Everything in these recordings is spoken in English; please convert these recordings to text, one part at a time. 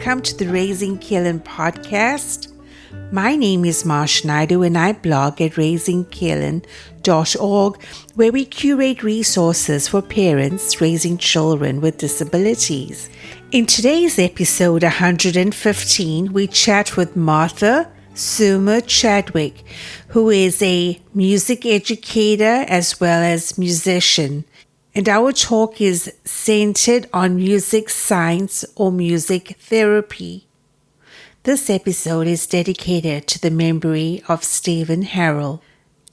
welcome to the Raising Kellan podcast. My name is Marsh Naidu and I blog at raisingkellan.org, where we curate resources for parents raising children with disabilities. In today's episode 115, we chat with Martha Summa Chadwick, who is a music educator as well as musician. And our talk is centered on music science or music therapy. This episode is dedicated to the memory of Steven Harrell.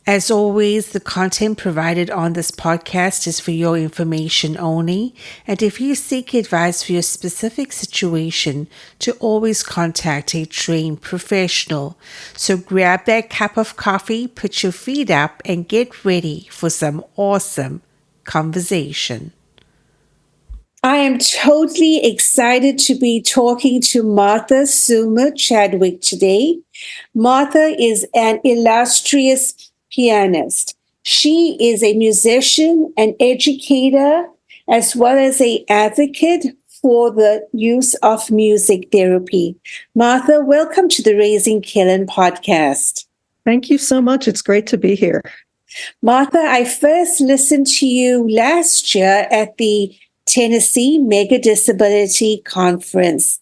As always, the content provided on this podcast is for your information only, and if you seek advice for your specific situation, to always contact a trained professional. So grab that cup of coffee, put your feet up, and get ready for some awesome conversation. I am totally excited to be talking to Martha Summa Chadwick today. Martha is an illustrious pianist. She is a musician, an educator, as well as an advocate for the use of music therapy. Martha, welcome to the Raising Kellan podcast. Thank you so much. It's great to be here. Martha, I first listened to you last year at the Tennessee Mega Disability Conference.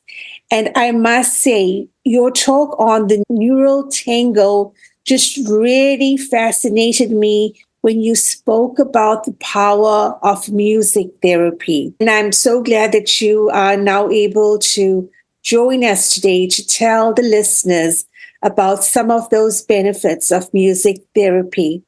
And I must say, your talk on the neural tango just really fascinated me when you spoke about the power of music therapy. And I'm so glad that you are now able to join us today to tell the listeners about some of those benefits of music therapy.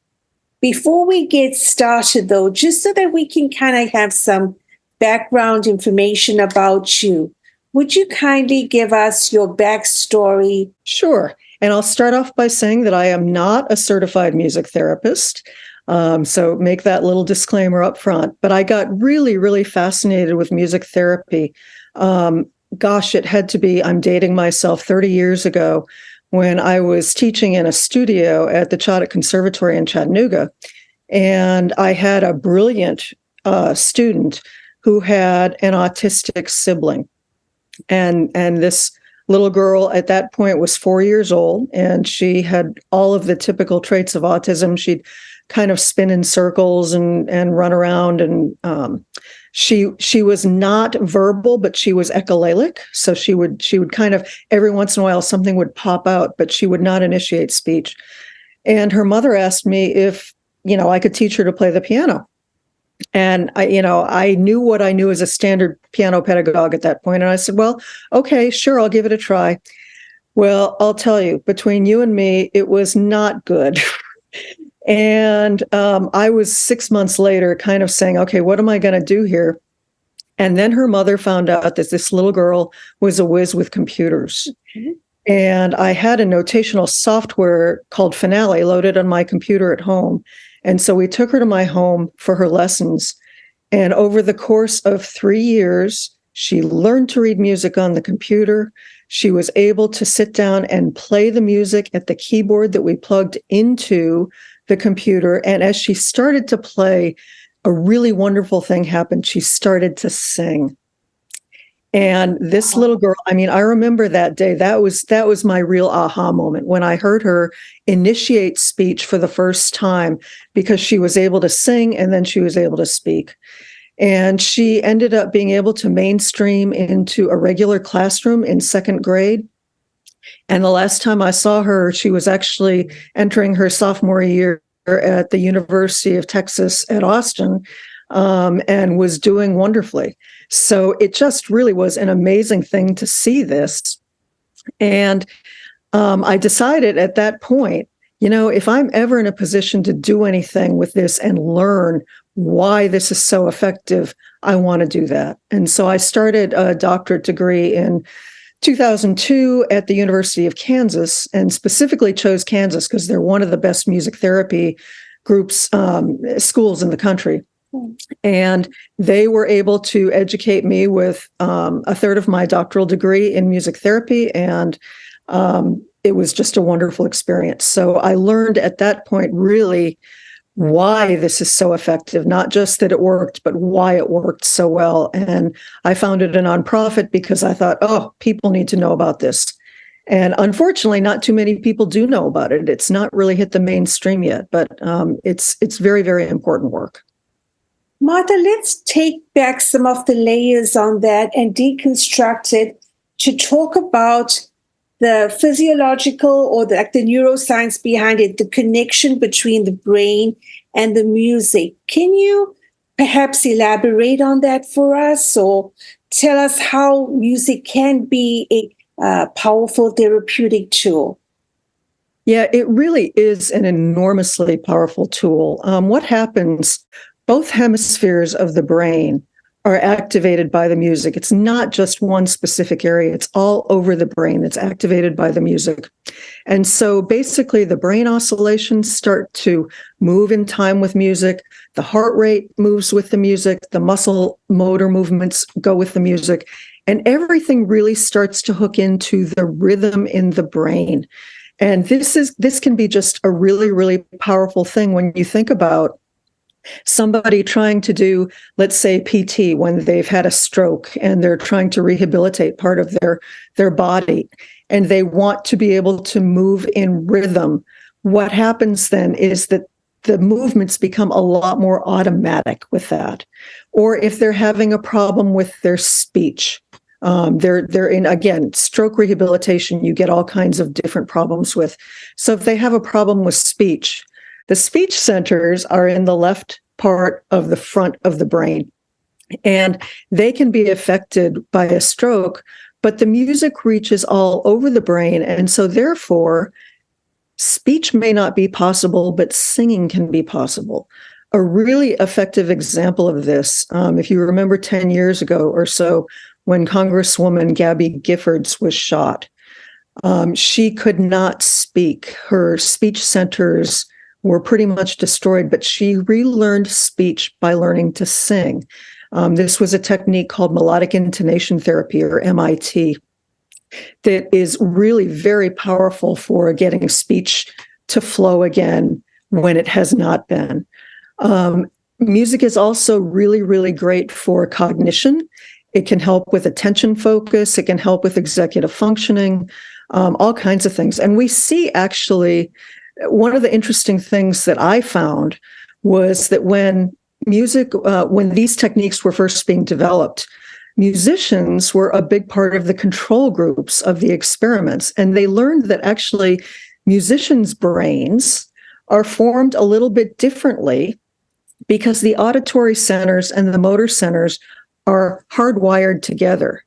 Before we get started, though, just so that we can kind of have some background information about you, would you kindly give us your backstory? Sure. And I'll start off by saying that I am not a certified music therapist. So make that little disclaimer up front. But I got really, really fascinated with music therapy. It had to be, I'm dating myself, 30 years ago, when I was teaching in a studio at the Chadwick Conservatory in Chattanooga. And I had a brilliant student who had an autistic sibling. And this little girl at that point was 4 years old, and she had all of the typical traits of autism. She'd kind of spin in circles and run around, and she was not verbal, but she was echolalic. So she would kind of, every once in a while, something would pop out, but she would not initiate speech. And her mother asked me if, I could teach her to play the piano. And I knew what I knew as a standard piano pedagogue at that point. And I said, well, okay, sure, I'll give it a try. Well, I'll tell you, between you and me, it was not good. And I was 6 months later kind of saying, okay, what am I going to do here? And then her mother found out that this little girl was a whiz with computers. Mm-hmm. And I had a notational software called Finale loaded on my computer at home. And so we took her to my home for her lessons. And over the course of 3 years, she learned to read music on the computer. She was able to sit down and play the music at the keyboard that we plugged into the computer. And as she started to play, a really wonderful thing happened. She started to sing. And this little girl, I remember that day. That was my real aha moment when I heard her initiate speech for the first time, because she was able to sing and then she was able to speak. And she ended up being able to mainstream into a regular classroom in second grade. And the last time I saw her, she was actually entering her sophomore year at the University of Texas at Austin, and was doing wonderfully. So it just really was an amazing thing to see this. And I decided at that point, if I'm ever in a position to do anything with this and learn why this is so effective, I want to do that. And so I started a doctorate degree in 2002 at the University of Kansas, and specifically chose Kansas because they're one of the best music therapy groups, schools in the country. And they were able to educate me with a third of my doctoral degree in music therapy. And it was just a wonderful experience. So I learned at that point really why this is so effective, not just that it worked, but why it worked so well. And I founded a nonprofit because I thought, oh, people need to know about this. And unfortunately, not too many people do know about it. It's not really hit the mainstream yet, but it's very, very important work. Martha, let's take back some of the layers on that and deconstruct it to talk about the physiological or the neuroscience behind it, the connection between the brain and the music. Can you perhaps elaborate on that for us, or tell us how music can be a powerful therapeutic tool? Yeah, it really is an enormously powerful tool. What happens, both hemispheres of the brain are activated by the music. It's not just one specific area. It's all over the brain that's activated by the music. And so basically the brain oscillations start to move in time with music. The heart rate moves with the music. The muscle motor movements go with the music. And everything really starts to hook into the rhythm in the brain. And this can be just a really, really powerful thing when you think about somebody trying to do, let's say, PT when they've had a stroke and they're trying to rehabilitate part of their body, and they want to be able to move in rhythm. What happens then is that the movements become a lot more automatic with that. Or if they're having a problem with their speech, they're in, again, stroke rehabilitation, you get all kinds of different problems with. So if they have a problem with speech, the speech centers are in the left part of the front of the brain, and they can be affected by a stroke, but the music reaches all over the brain. And so therefore, speech may not be possible, but singing can be possible. A really effective example of this, if you remember 10 years ago or so, when Congresswoman Gabby Giffords was shot, she could not speak. Her speech centers were pretty much destroyed, but she relearned speech by learning to sing. This was a technique called melodic intonation therapy, or MIT, that is really very powerful for getting speech to flow again when it has not been. Music is also really, really great for cognition. It can help with attention focus. It can help with executive functioning, all kinds of things. And we see actually, one of the interesting things that I found was that when these techniques were first being developed, musicians were a big part of the control groups of the experiments. And they learned that actually musicians' brains are formed a little bit differently because the auditory centers and the motor centers are hardwired together.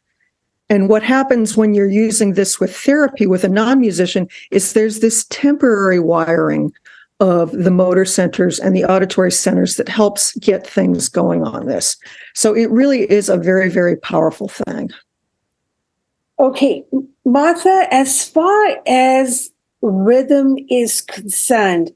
And what happens when you're using this with therapy with a non-musician is there's this temporary wiring of the motor centers and the auditory centers that helps get things going on this. So it really is a very, very powerful thing. Okay, Martha, as far as rhythm is concerned,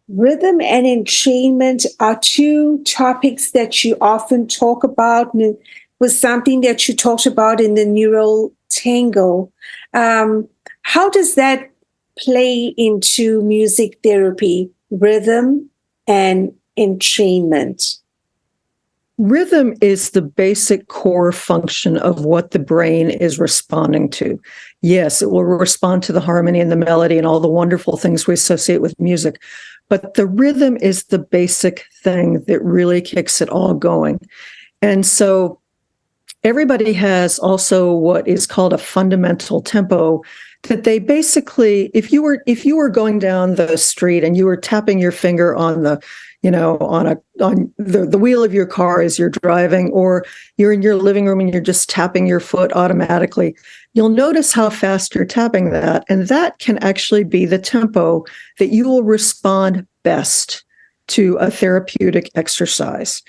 rhythm and entrainment are two topics that you often talk about, and was something that you talked about in the neural tango. How does that play into music therapy, rhythm and entrainment? Rhythm is the basic core function of what the brain is responding to. Yes, it will respond to the harmony and the melody and all the wonderful things we associate with music, but the rhythm is the basic thing that really kicks it all going. And so everybody has also what is called a fundamental tempo that they basically, if you were going down the street and you were tapping your finger on the wheel of your car as you're driving, or you're in your living room and you're just tapping your foot automatically, you'll notice how fast you're tapping that. And that can actually be the tempo that you will respond best to a therapeutic exercise.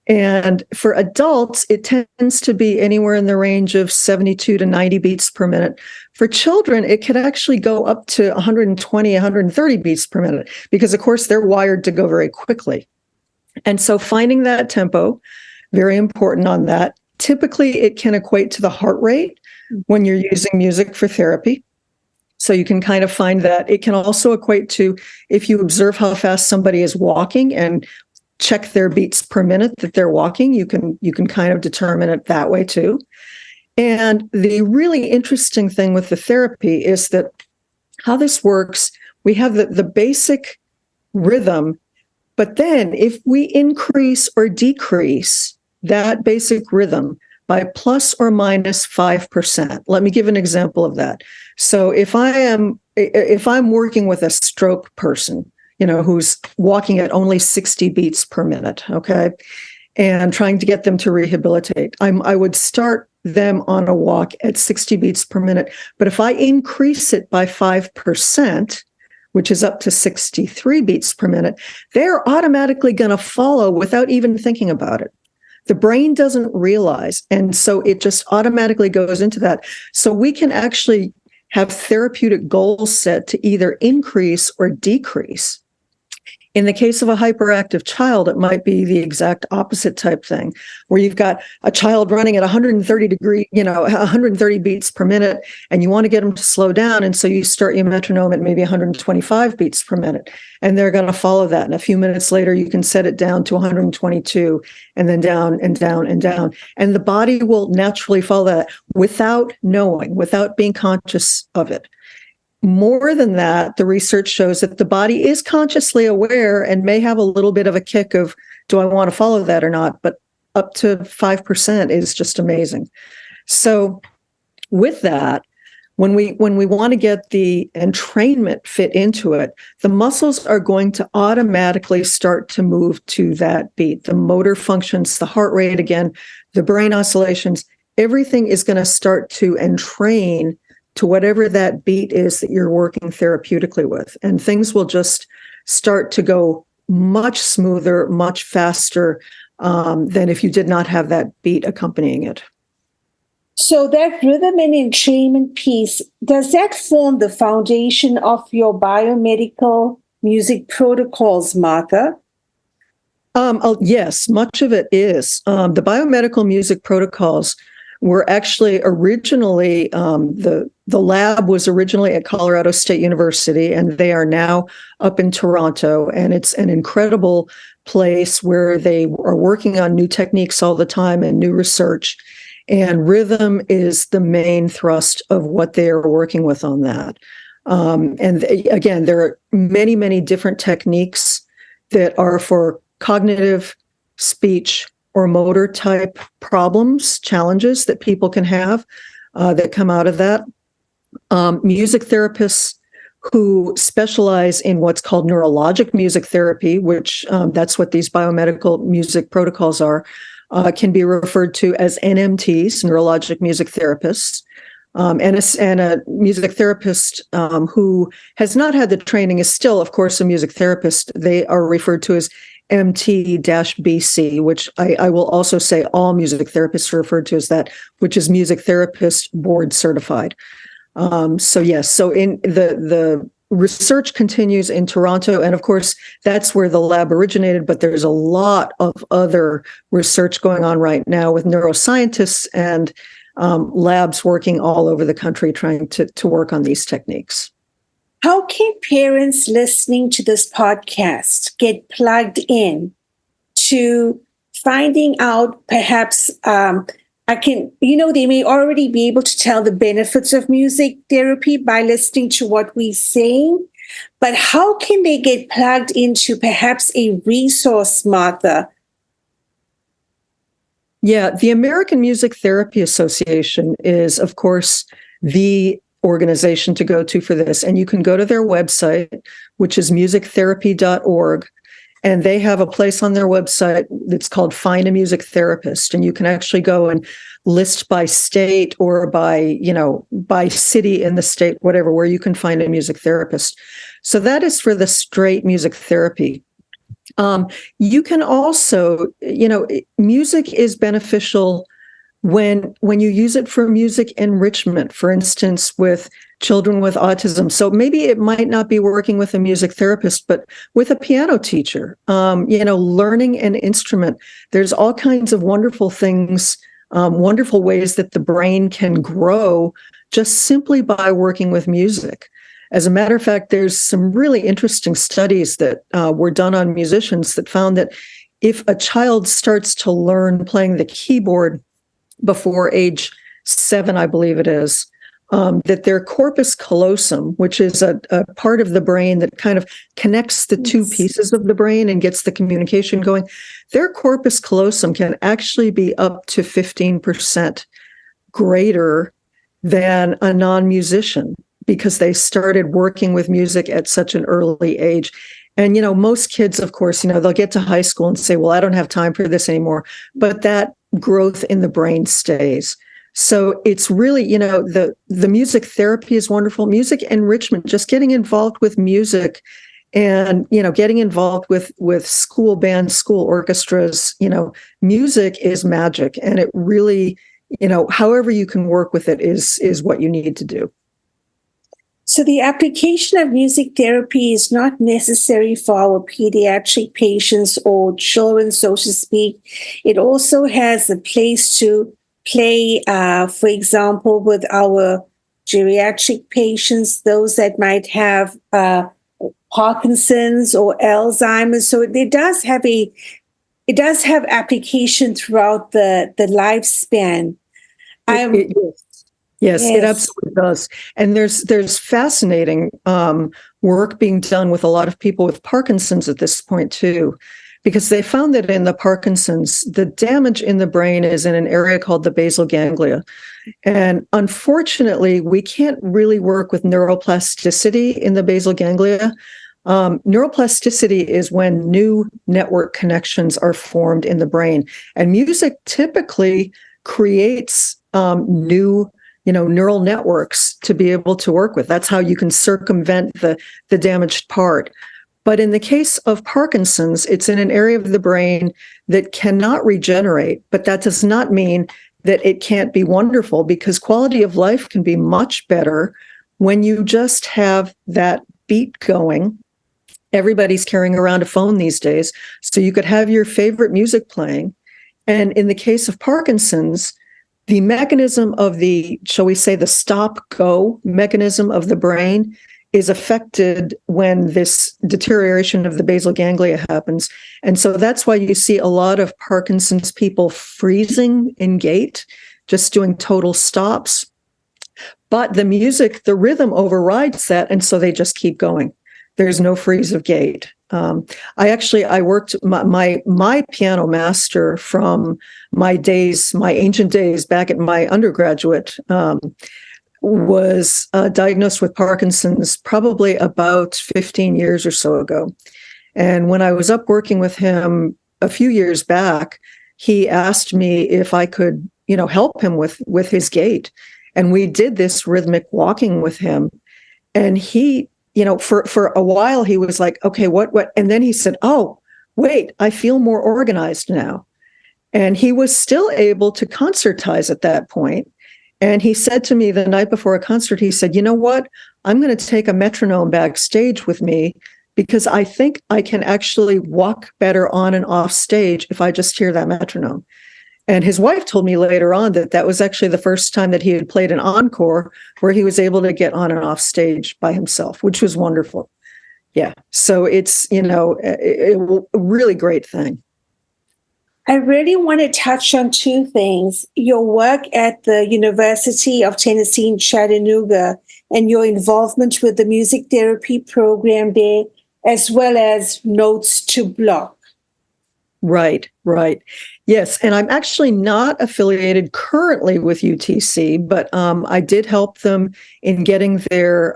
And for adults, it tends to be anywhere in the range of 72 to 90 beats per minute. For children, it could actually go up to 120, 130 beats per minute, because of course they're wired to go very quickly. And so finding that tempo, very important on that. Typically, it can equate to the heart rate when you're using music for therapy. So you can kind of find that. It can also equate to if you observe how fast somebody is walking and check their beats per minute that they're walking, you can kind of determine it that way too. And the really interesting thing with the therapy is that how this works, we have the basic rhythm, but then if we increase or decrease that basic rhythm by plus or minus 5%. Let me give an example of that. So if I'm working with a stroke person, who's walking at only 60 beats per minute, okay, and trying to get them to rehabilitate, I would start them on a walk at 60 beats per minute. But if I increase it by 5%, which is up to 63 beats per minute, they're automatically going to follow without even thinking about it. The brain doesn't realize, and so it just automatically goes into that. So we can actually have therapeutic goals set to either increase or decrease. In the case of a hyperactive child, it might be the exact opposite type thing, where you've got a child running at 130 beats per minute, and you want to get them to slow down. And so you start your metronome at maybe 125 beats per minute, and they're going to follow that. And a few minutes later, you can set it down to 122, and then down and down and down. And the body will naturally follow that without knowing, without being conscious of it. More than that, the research shows that the body is consciously aware and may have a little bit of a kick of, do I want to follow that or not? But up to 5% is just amazing. So with that, when we want to get the entrainment fit into it, the muscles are going to automatically start to move to that beat. The motor functions, the heart rate again, the brain oscillations, everything is going to start to entrain to whatever that beat is that you're working therapeutically with. And things will just start to go much smoother, much faster than if you did not have that beat accompanying it. So that rhythm and entrainment piece, does that form the foundation of your biomedical music protocols, Martha? Yes, much of it is. The biomedical music protocols were actually originally, the lab was originally at Colorado State University, and they are now up in Toronto. And it's an incredible place where they are working on new techniques all the time and new research. And rhythm is the main thrust of what they are working with on that. Again, there are many, many different techniques that are for cognitive, speech, or motor type problems, challenges that people can have that come out of that. Music therapists who specialize in what's called neurologic music therapy, which that's what these biomedical music protocols are, can be referred to as NMTs, neurologic music therapists. And a music therapist who has not had the training is still, of course, a music therapist. They are referred to as MT-BC, which I will also say all music therapists are referred to as that, which is music therapist board certified. So yes, so in the research continues in Toronto, and of course that's where the lab originated, but there's a lot of other research going on right now with neuroscientists and labs working all over the country trying to work on these techniques. How can parents listening to this podcast get plugged in to finding out perhaps they may already be able to tell the benefits of music therapy by listening to what we're saying, but how can they get plugged into perhaps a resource, Martha? Yeah, the American Music Therapy Association is, of course, the organization to go to for this. And you can go to their website, which is musictherapy.org. And they have a place on their website that's called Find a Music Therapist. And you can actually go and list by state or by city in the state, whatever, where you can find a music therapist. So that is for the straight music therapy. You can also, music is beneficial when you use it for music enrichment, for instance, with children with autism. So maybe it might not be working with a music therapist, but with a piano teacher, learning an instrument. There's all kinds of wonderful things, wonderful ways that the brain can grow just simply by working with music. As a matter of fact, there's some really interesting studies that were done on musicians that found that if a child starts to learn playing the keyboard before age 7, I believe it is, that their corpus callosum, which is a part of the brain that kind of connects the two pieces of the brain and gets the communication going, their corpus callosum can actually be up to 15% greater than a non-musician because they started working with music at such an early age. And, most kids, of course, they'll get to high school and say, well, I don't have time for this anymore. But that growth in the brain stays. So it's really, the music therapy is wonderful. Music enrichment, just getting involved with music and, getting involved with school bands, school orchestras, music is magic. And it really, however you can work with it is what you need to do. So the application of music therapy is not necessary for our pediatric patients or children, so to speak. It also has a place to play, for example, with our geriatric patients, those that might have Parkinson's or Alzheimer's. So it does have application throughout the lifespan. Yes, it absolutely does. And there's fascinating work being done with a lot of people with Parkinson's at this point too, because they found that in the Parkinson's, the damage in the brain is in an area called the basal ganglia. And unfortunately, we can't really work with neuroplasticity in the basal ganglia. Neuroplasticity is when new network connections are formed in the brain. And music typically creates new neural networks to be able to work with. That's how you can circumvent the damaged part. But in the case of Parkinson's, it's in an area of the brain that cannot regenerate, but that does not mean that it can't be wonderful, because quality of life can be much better when you just have that beat going. Everybody's carrying around a phone these days, so you could have your favorite music playing. And in the case of Parkinson's, the mechanism of shall we say, the stop-go mechanism of the brain is affected when this deterioration of the basal ganglia happens. And so that's why you see a lot of Parkinson's people freezing in gait, just doing total stops. But the music, the rhythm overrides that, and so they just keep going. There's no freeze of gait. I worked my piano master from my ancient days back at my undergraduate, was diagnosed with Parkinson's probably about 15 years or so ago. And when I was up working with him a few years back, he asked me if I could, help him with his gait. And we did this rhythmic walking with him. And he, for a while, he was like, okay, what? And then he said, oh, wait, I feel more organized now. And he was still able to concertize at that point. And he said to me the night before a concert, he said, you know what? I'm going to take a metronome backstage with me, because I think I can actually walk better on and off stage if I just hear that metronome. And his wife told me later on that was actually the first time that he had played an encore where he was able to get on and off stage by himself, which was wonderful. Yeah. So it's, a really great thing. I really want to touch on two things: your work at the University of Tennessee in Chattanooga and your involvement with the music therapy program there, as well as Notes to Block. Right. Yes. And I'm actually not affiliated currently with UTC, but I did help them in getting their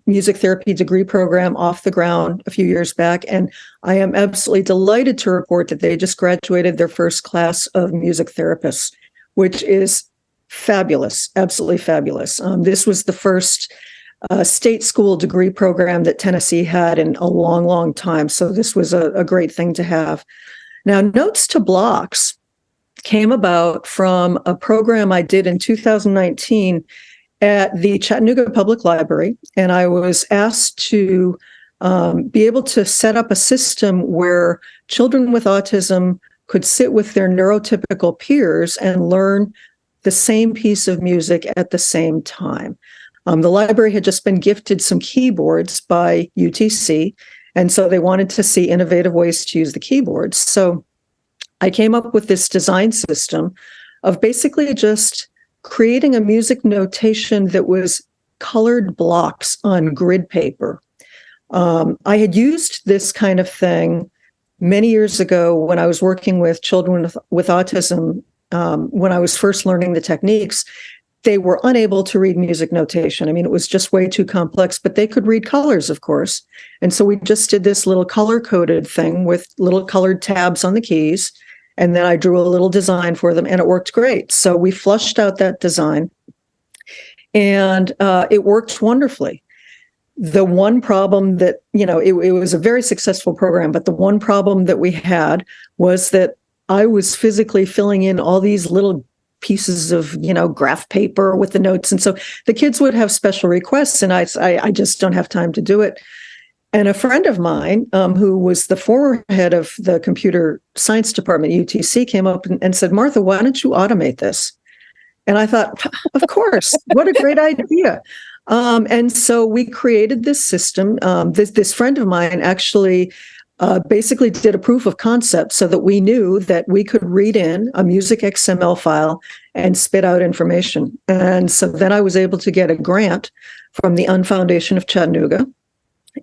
music therapy degree program off the ground a few years back. And I am absolutely delighted to report that they just graduated their first class of music therapists, which is fabulous, absolutely fabulous. This was the first state school degree program that Tennessee had in a long, long time. So this was a great thing to have. Now, Notes to Blocks came about from a program I did in 2019 at the Chattanooga Public Library, and I was asked to be able to set up a system where children with autism could sit with their neurotypical peers and learn the same piece of music at the same time. The library had just been gifted some keyboards by UTC, and so they wanted to see innovative ways to use the keyboards. So I came up with this design system of basically just creating a music notation that was colored blocks on grid paper. I had used this kind of thing many years ago when I was working with children with autism. When I was first learning the techniques, they were unable to read music notation. I mean, it was just way too complex, but they could read colors, of course. And so we just did this little color-coded thing with little colored tabs on the keys. And then I drew a little design for them, and it worked great. So we flushed out that design, and it worked wonderfully. The one problem that, it was a very successful program, but the one problem that we had was that I was physically filling in all these little pieces of, graph paper with the notes. And so the kids would have special requests, and I just don't have time to do it. And a friend of mine, who was the former head of the computer science department at UTC, came up and said, "Martha, why don't you automate this?" And I thought, of course, what a great idea. And so we created this system. This friend of mine actually basically did a proof of concept so that we knew that we could read in a music XML file and spit out information. And so then I was able to get a grant from the Foundation of Chattanooga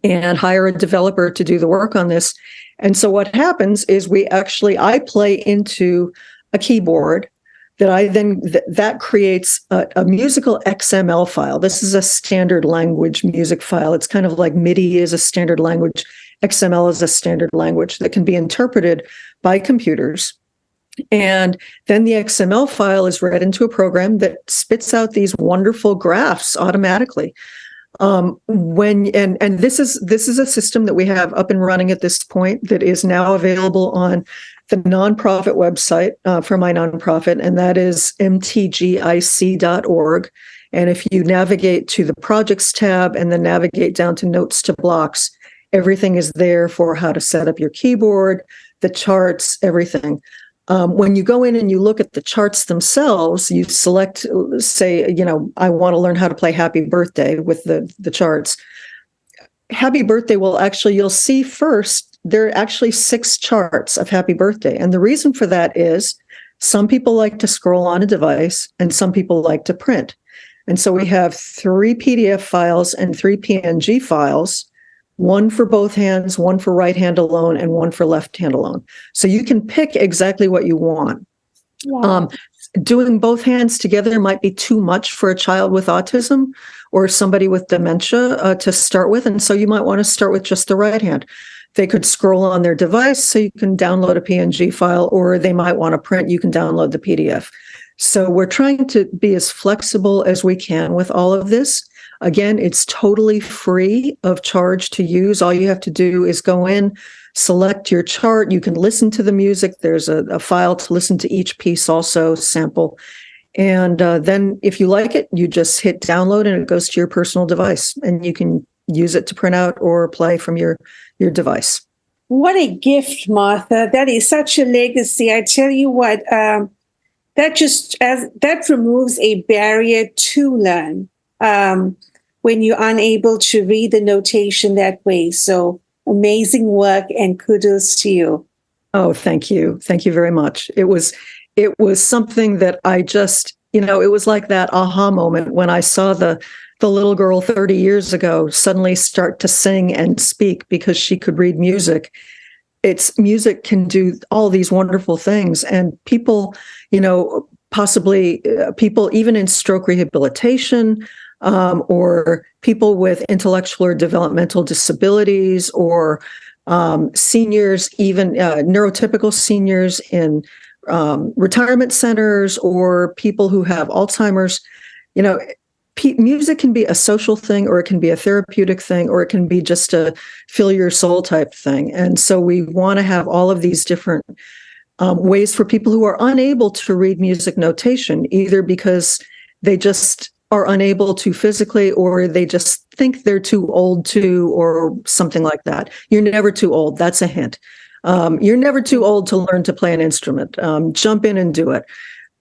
and hire a developer to do the work on this. And so what happens is I play into a keyboard that creates a musical XML file. This is a standard language music file. It's kind of like MIDI is a standard language. XML is a standard language that can be interpreted by computers. And then the XML file is read into a program that spits out these wonderful graphs automatically. This is a system that we have up and running at this point that is now available on the nonprofit website for my nonprofit, and that is mtgic.org. And if you navigate to the projects tab and then navigate down to notes to blocks, everything is there for how to set up your keyboard, the charts, everything. When you go in and you look at the charts themselves, you select, say, I want to learn how to play Happy Birthday with the charts. Happy Birthday you'll see first, there are actually 6 charts of Happy Birthday. And the reason for that is some people like to scroll on a device and some people like to print. And so we have 3 PDF files and 3 PNG files, one for both hands, one for right hand alone, and one for left hand alone. So you can pick exactly what you want. Wow. Doing both hands together might be too much for a child with autism or somebody with dementia to start with. And so you might want to start with just the right hand. They could scroll on their device, so you can download a PNG file, or they might want to print, you can download the PDF. So we're trying to be as flexible as we can with all of this. Again, it's totally free of charge to use. All you have to do is go in, select your chart. You can listen to the music. There's a file to listen to each piece also, sample. And then if you like it, you just hit download and it goes to your personal device. And you can use it to print out or play from your device. What a gift, Martha. That is such a legacy. I tell you what, that removes a barrier to learn when you're unable to read the notation that way. So amazing work and kudos to you. Oh, thank you. Thank you very much. It was something that I just, it was like that aha moment when I saw the little girl 30 years ago suddenly start to sing and speak because she could read music. Music can do all these wonderful things. And people, possibly people even in stroke rehabilitation, or people with intellectual or developmental disabilities, or seniors, even neurotypical seniors in retirement centers, or people who have Alzheimer's, music can be a social thing, or it can be a therapeutic thing, or it can be just a fill your soul type thing. And so we want to have all of these different ways for people who are unable to read music notation, either because they just are unable to physically, or they just think they're too old to, or something like that. You're never too old. That's a hint. You're never too old to learn to play an instrument. Jump in and do it.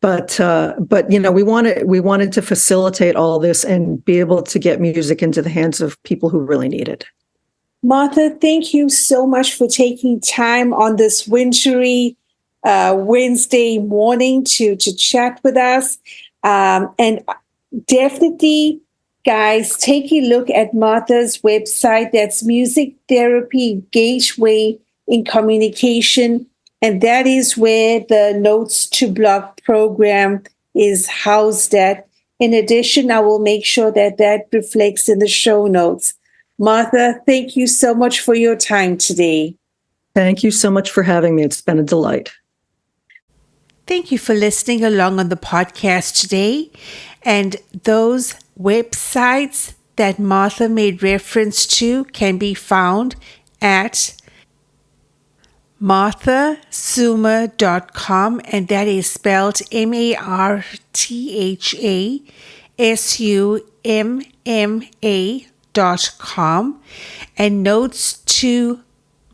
But we wanted to facilitate all this and be able to get music into the hands of people who really need it. Martha, thank you so much for taking time on this wintry Wednesday morning to chat with us. And definitely, guys, take a look at Martha's website. That's Music Therapy Gateway in Communication. And that is where the Notes to Block program is housed at. In addition, I will make sure that reflects in the show notes. Martha, thank you so much for your time today. Thank you so much for having me. It's been a delight. Thank you for listening along on the podcast today. And those websites that Martha made reference to can be found at marthasumma.com, and that is spelled marthasumma.com. And Notes to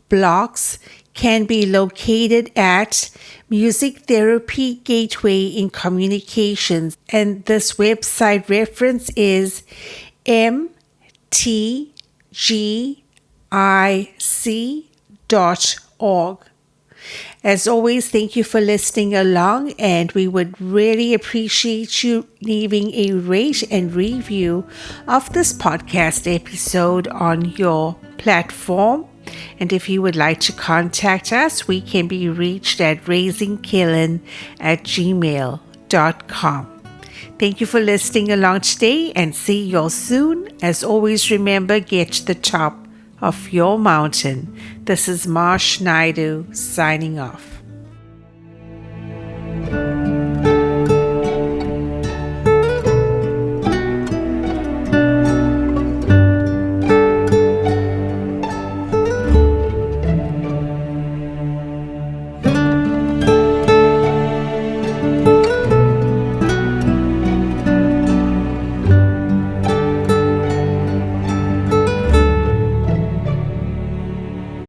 Blocks can be located at Music Therapy Gateway in Communications, and this website reference is mtgic.org. As always, thank you for listening along, and we would really appreciate you leaving a rate and review of this podcast episode on your platform. And if you would like to contact us, we can be reached at raisingkellan@gmail.com. Thank you for listening along today, and see you all soon. As always, remember, get to the top of your mountain. This is Marsh Naidu signing off.